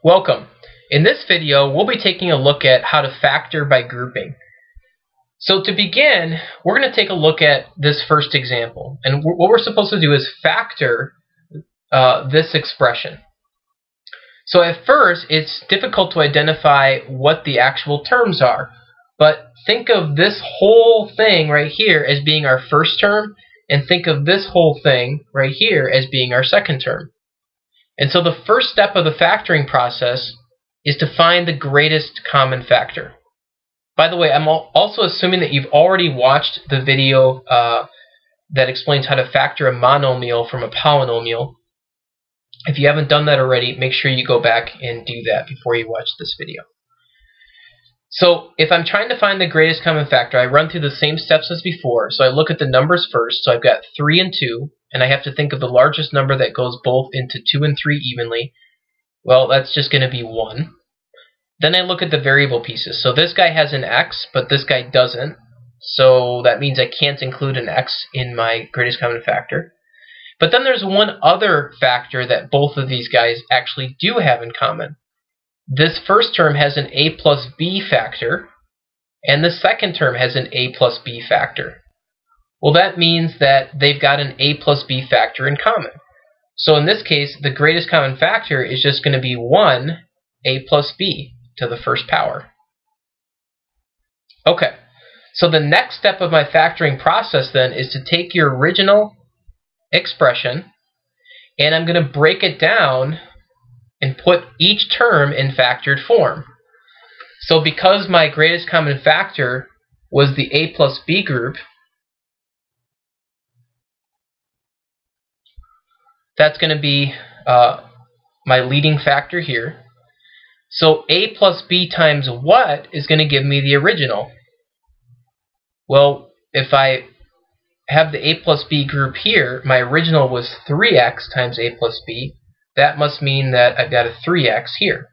Welcome. In this video, we'll be taking a look at how to factor by grouping. So to begin, we're going to take a look at this first example. And what we're supposed to do is factor this expression. So at first, it's difficult to identify what the actual terms are. But think of this whole thing right here as being our first term, and think of this whole thing right here as being our second term. And so the first step of the factoring process is to find the greatest common factor. By the way, I'm also assuming that you've already watched the video that explains how to factor a monomial from a polynomial. If you haven't done that already, make sure you go back and do that before you watch this video. So if I'm trying to find the greatest common factor, I run through the same steps as before. So I look at the numbers first. So I've got 3 and 2, and I have to think of the largest number that goes both into 2 and 3 evenly. Well, that's just going to be 1. Then I look at the variable pieces. So this guy has an x, but this guy doesn't. So that means I can't include an x in my greatest common factor. But then there's one other factor that both of these guys actually do have in common. This first term has an a plus b factor, and the second term has an a plus b factor. Well, that means that they've got an a plus b factor in common. So in this case, the greatest common factor is just going to be 1 a plus b to the first power. Okay, so the next step of my factoring process then is to take your original expression, and I'm going to break it down and put each term in factored form. So because my greatest common factor was the a plus b group, that's going to be my leading factor here. So a plus b times what is going to give me the original? Well, if I have the a plus b group here, my original was 3x times a plus b. That must mean that I've got a 3x here,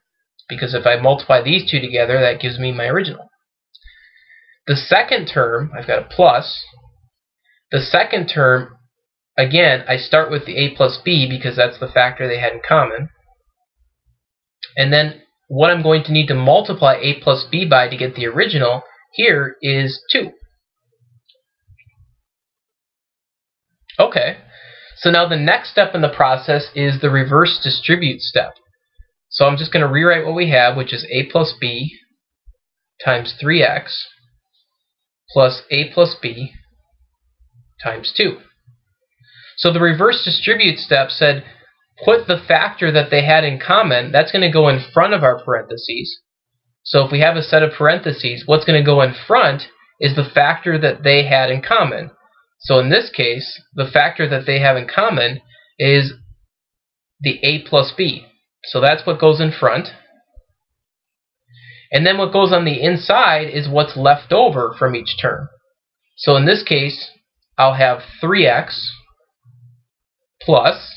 because if I multiply these two together, that gives me my original. The second term, I've got a plus. The second term, again, I start with the a plus b because that's the factor they had in common. And then what I'm going to need to multiply a plus b by to get the original here is 2. Okay. So now the next step in the process is the reverse distribute step. So I'm just going to rewrite what we have, which is a plus b times 3x plus a plus b times 2. So the reverse distribute step said put the factor that they had in common, that's going to go in front of our parentheses. So if we have a set of parentheses, what's going to go in front is the factor that they had in common. So in this case, the factor that they have in common is the a plus b. So that's what goes in front. And then what goes on the inside is what's left over from each term. So in this case, I'll have 3x plus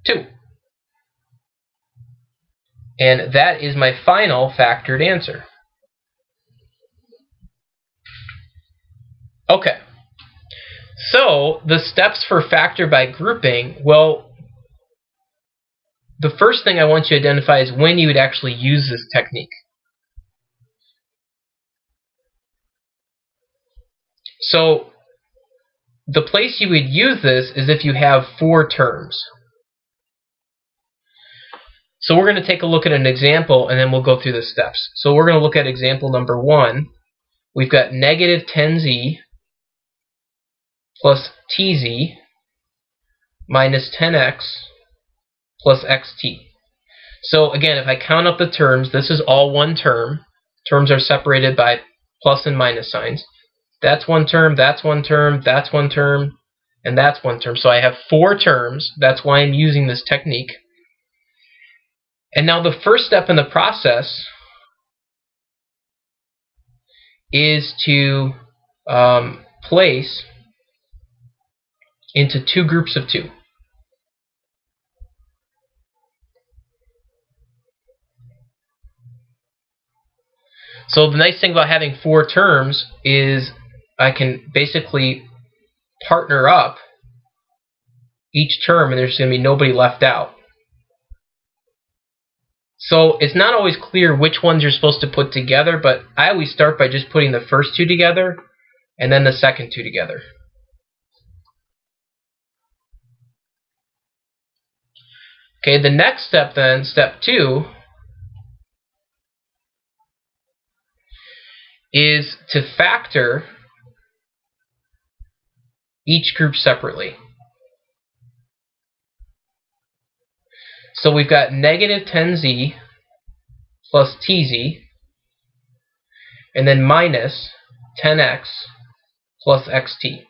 2. And that is my final factored answer. Okay. So, the steps for factor by grouping, well, the first thing I want you to identify is when you would actually use this technique. So, the place you would use this is if you have 4 terms. So we're going to take a look at an example, and then we'll go through the steps. So we're going to look at example number 1. We've got negative 10z plus tz minus 10x plus xt. So again, if I count up the terms, this is all one term. Terms are separated by plus and minus signs. That's one term, that's one term, that's one term, and that's one term. So I have 4 terms. That's why I'm using this technique. And now the first step in the process is to place into 2 groups of 2. So the nice thing about having 4 terms is I can basically partner up each term and there's going to be nobody left out. So it's not always clear which ones you're supposed to put together, but I always start by just putting the first two together and then the second two together. Okay, the next step then, step 2, is to factor each group separately. So we've got negative 10z plus tz, and then minus 10x plus xt.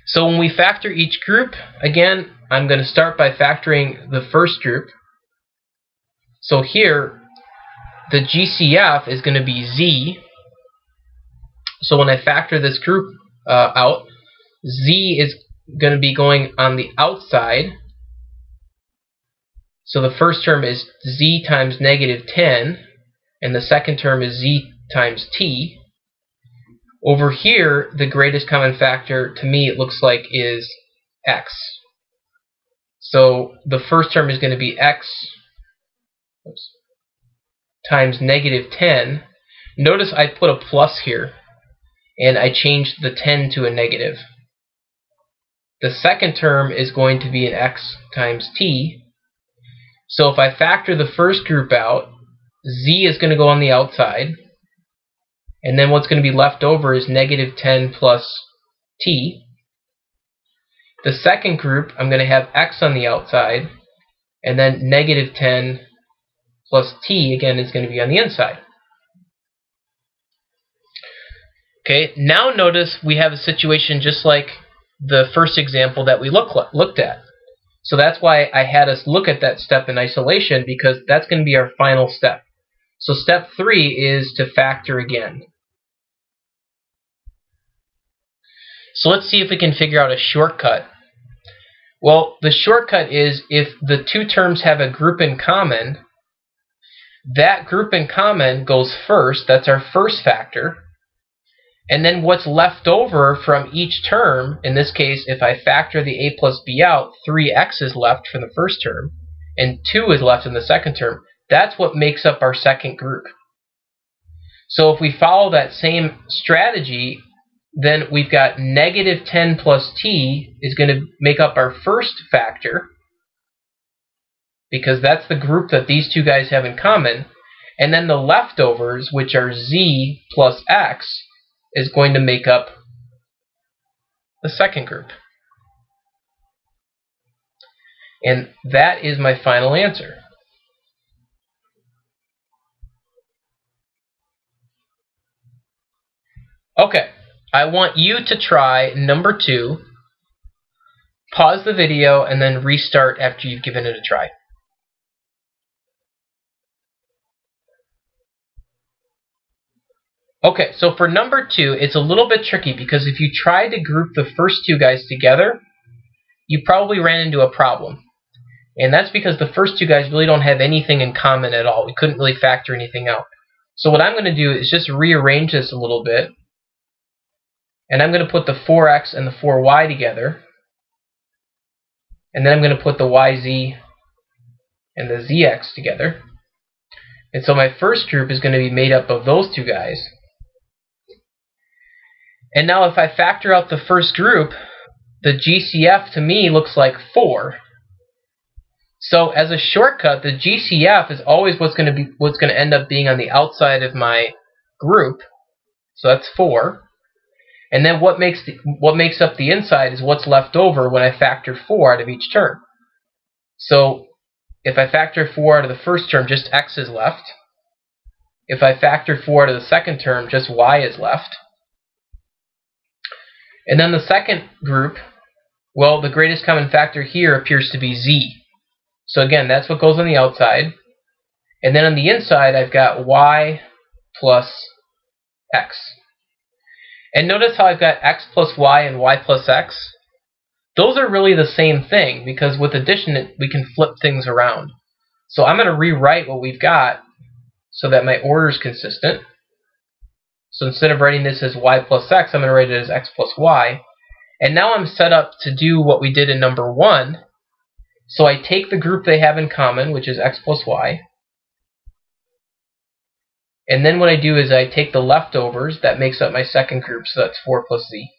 So when we factor each group, again, I'm going to start by factoring the first group. So here, the GCF is going to be z. So when I factor this group out, z is going to be going on the outside. So the first term is z times negative 10, and the second term is z times t. Over here, the greatest common factor, to me, it looks like, is x. So the first term is going to be x times negative 10. Notice I put a plus here, and I changed the 10 to a negative. The second term is going to be an x times t. So if I factor the first group out, z is going to go on the outside, and then what's going to be left over is negative 10 plus t. The second group, I'm going to have x on the outside, and then negative 10 plus t, again, is going to be on the inside. Okay, now notice we have a situation just like the first example that we looked at. So that's why I had us look at that step in isolation, because that's going to be our final step. So step 3 is to factor again. So let's see if we can figure out a shortcut. Well, the shortcut is if the two terms have a group in common, that group in common goes first. That's our first factor. And then what's left over from each term, in this case, if I factor the a plus b out, 3x is left from the first term, and 2 is left in the second term. That's what makes up our second group. So if we follow that same strategy, then we've got negative 10 plus t is going to make up our first factor, because that's the group that these two guys have in common. And then the leftovers, which are z plus x, is going to make up the second group. And that is my final answer. Okay, I want you to try number 2, pause the video, and then restart after you've given it a try. Okay, so for number 2, it's a little bit tricky, because if you tried to group the first two guys together, you probably ran into a problem. And that's because the first two guys really don't have anything in common at all. We couldn't really factor anything out. So what I'm going to do is just rearrange this a little bit. And I'm going to put the 4x and the 4y together. And then I'm going to put the yz and the zx together. And so my first group is going to be made up of those two guys. And now if I factor out the first group, the GCF to me looks like 4. So as a shortcut, the GCF is always what's going to end up being on the outside of my group. So that's 4. And then what makes up the inside is what's left over when I factor 4 out of each term. So if I factor 4 out of the first term, just x is left. If I factor 4 out of the second term, just y is left. And then the second group, well, the greatest common factor here appears to be z. So again, that's what goes on the outside. And then on the inside, I've got y plus x. And notice how I've got x plus y and y plus x. Those are really the same thing, because with addition, we can flip things around. So I'm going to rewrite what we've got so that my order is consistent. So instead of writing this as y plus x, I'm going to write it as x plus y. And now I'm set up to do what we did in number 1. So I take the group they have in common, which is x plus y, And then what I do is I take the leftovers, that makes up my second group, so that's 4 plus z.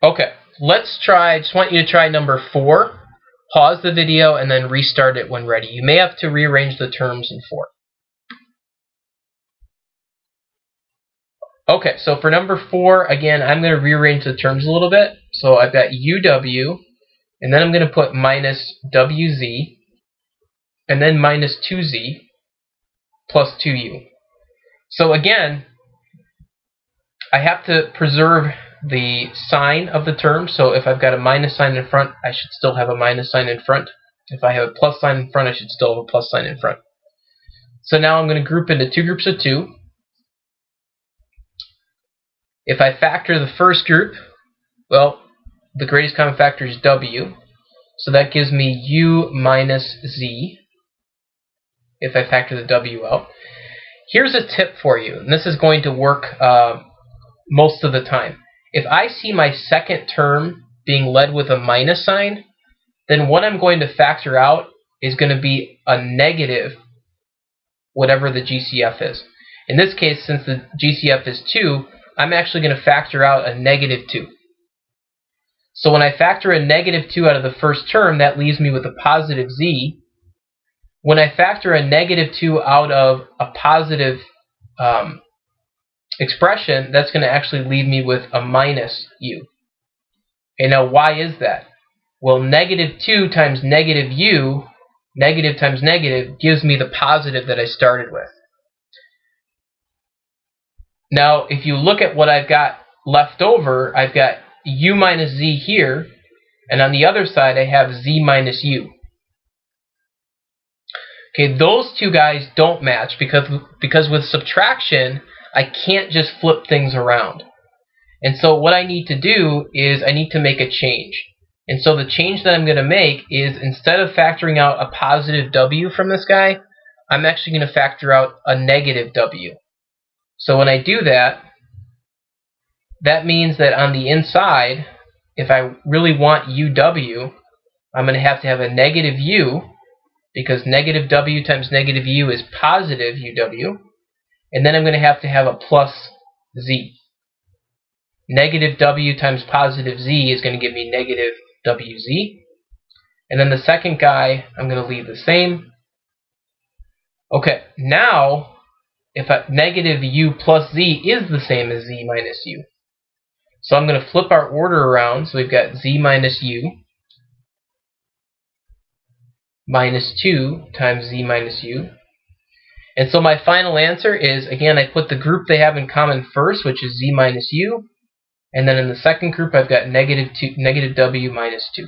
Okay, let's try, I just want you to try number 4. Pause the video and then restart it when ready. You may have to rearrange the terms in 4. Okay, so for number 4, again, I'm going to rearrange the terms a little bit. So I've got UW, and then I'm going to put minus WZ, and then minus 2Z plus 2U. So again, I have to preserve the sign of the term. So if I've got a minus sign in front, I should still have a minus sign in front. If I have a plus sign in front, I should still have a plus sign in front. So now I'm going to group into 2 groups of 2. If I factor the first group, well, the greatest common factor is W. So that gives me U minus Z if I factor the W out. Here's a tip for you, and this is going to work most of the time. If I see my second term being led with a minus sign, then what I'm going to factor out is going to be a negative, whatever the GCF is. In this case, since the GCF is 2, I'm actually going to factor out a negative 2. So when I factor a negative 2 out of the first term, that leaves me with a positive z. When I factor a negative 2 out of a positive expression, that's going to actually leave me with a minus u. And now why is that? Well, negative 2 times negative u, negative times negative, gives me the positive that I started with. Now, if you look at what I've got left over, I've got u minus z here, and on the other side I have z minus u. Okay, those two guys don't match because with subtraction, I can't just flip things around. And so what I need to do is I need to make a change. And so the change that I'm going to make is, instead of factoring out a positive w from this guy, I'm actually going to factor out a negative w. So when I do that, that means that on the inside, if I really want uw, I'm going to have a negative u, because negative w times negative u is positive uw, and then I'm going to have a plus z. Negative w times positive z is going to give me negative wz. And then the second guy, I'm going to leave the same. Okay, now, if negative u plus z is the same as z minus u. So I'm going to flip our order around. So we've got z minus u minus 2 times z minus u. And so my final answer is, again, I put the group they have in common first, which is z minus u. And then in the second group, I've got negative w minus 2.